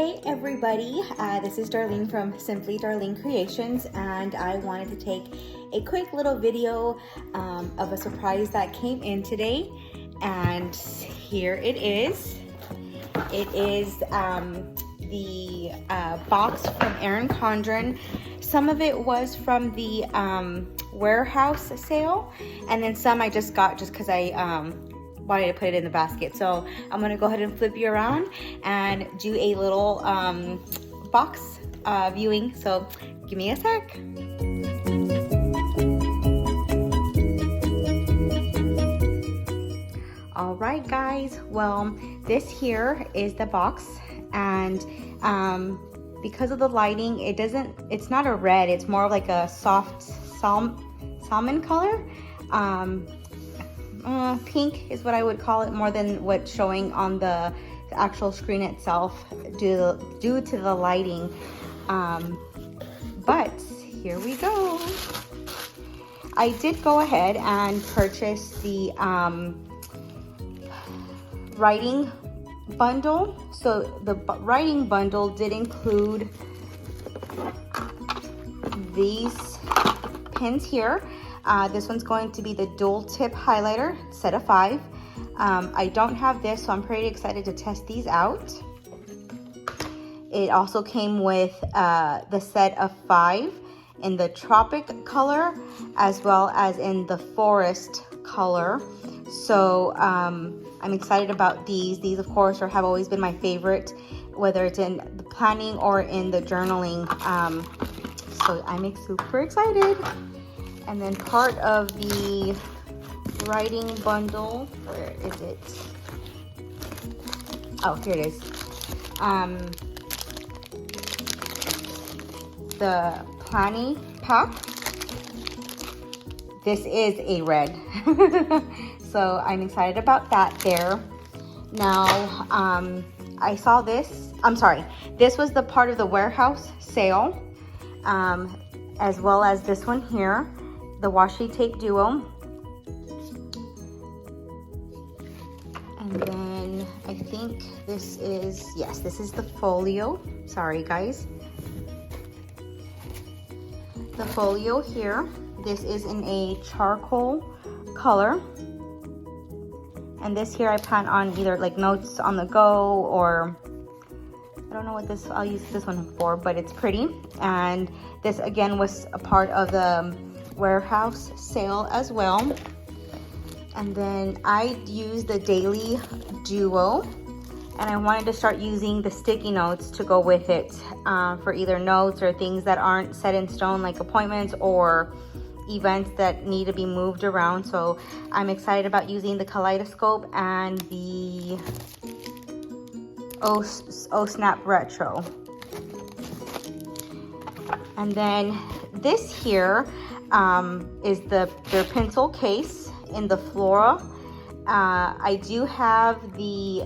Hey everybody, this is Darlene from Simply Darlene Creations, and I wanted to take a quick little video of a surprise that came in today, and here it is. It is the box from Erin Condren. Some of it was from the warehouse sale, and then some I just got just because I wanted to put it in the basket. So I'm gonna go ahead and flip you around and do a little box viewing. So give me a sec. All right, guys. Well, this here is the box, and because of the lighting, it's not a red. It's more of like a soft salmon color. Pink is what I would call it, more than what's showing on the actual screen itself due to the lighting. But here we go. I did go ahead and purchase the writing bundle. So the writing bundle did include these pins here. This one's going to be the dual tip highlighter, set of 5. I don't have this, so I'm pretty excited to test these out. It also came with the set of 5 in the tropic color, as well as in the forest color. So I'm excited about these. These, of course, have always been my favorite, whether it's in the planning or in the journaling. So I'm super excited. And then part of the writing bundle, where is it? Oh, here it is. The planning pack. This is a red. So I'm excited about that there. Now, I saw this. I'm sorry. This was the part of the warehouse sale, as well as this one here. The washi tape duo. And then I think this is, yes, this is the folio. Sorry guys. The folio here. This is in a charcoal color. And this here I plan on either like notes on the go, or I don't know what this, I'll use this one for, but it's pretty. And this again was a part of the warehouse sale as well. And then I used the daily duo, and I wanted to start using the sticky notes to go with it for either notes or things that aren't set in stone, like appointments or events that need to be moved around. So I'm excited about using the kaleidoscope and the Oh Snap Retro. And then this here is their pencil case in the Flora. I do have the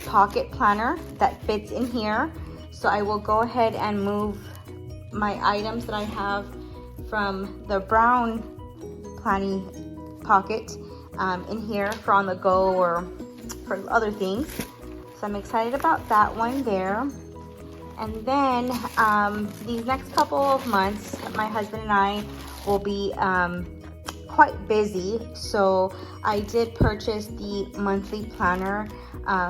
pocket planner that fits in here, so I will go ahead and move my items that I have from the brown planning pocket in here for on the go or for other things. So I'm excited about that one there. And then these next couple of months, my husband and I will be quite busy. So I did purchase the monthly planner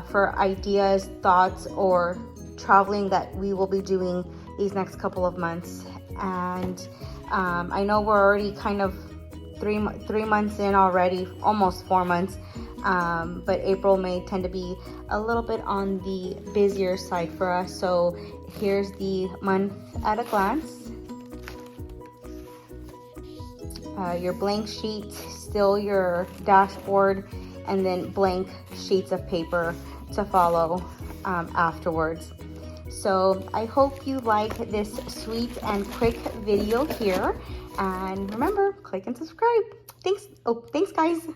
for ideas, thoughts, or traveling that we will be doing these next couple of months. And I know we're already kind of three months in already, almost 4 months. But April, May tend to be a little bit on the busier side for us. So here's the month at a glance. Your blank sheet, still your dashboard, and then blank sheets of paper to follow afterwards. So I hope you like this sweet and quick video here. And remember, click and subscribe. Thanks. Oh, thanks guys.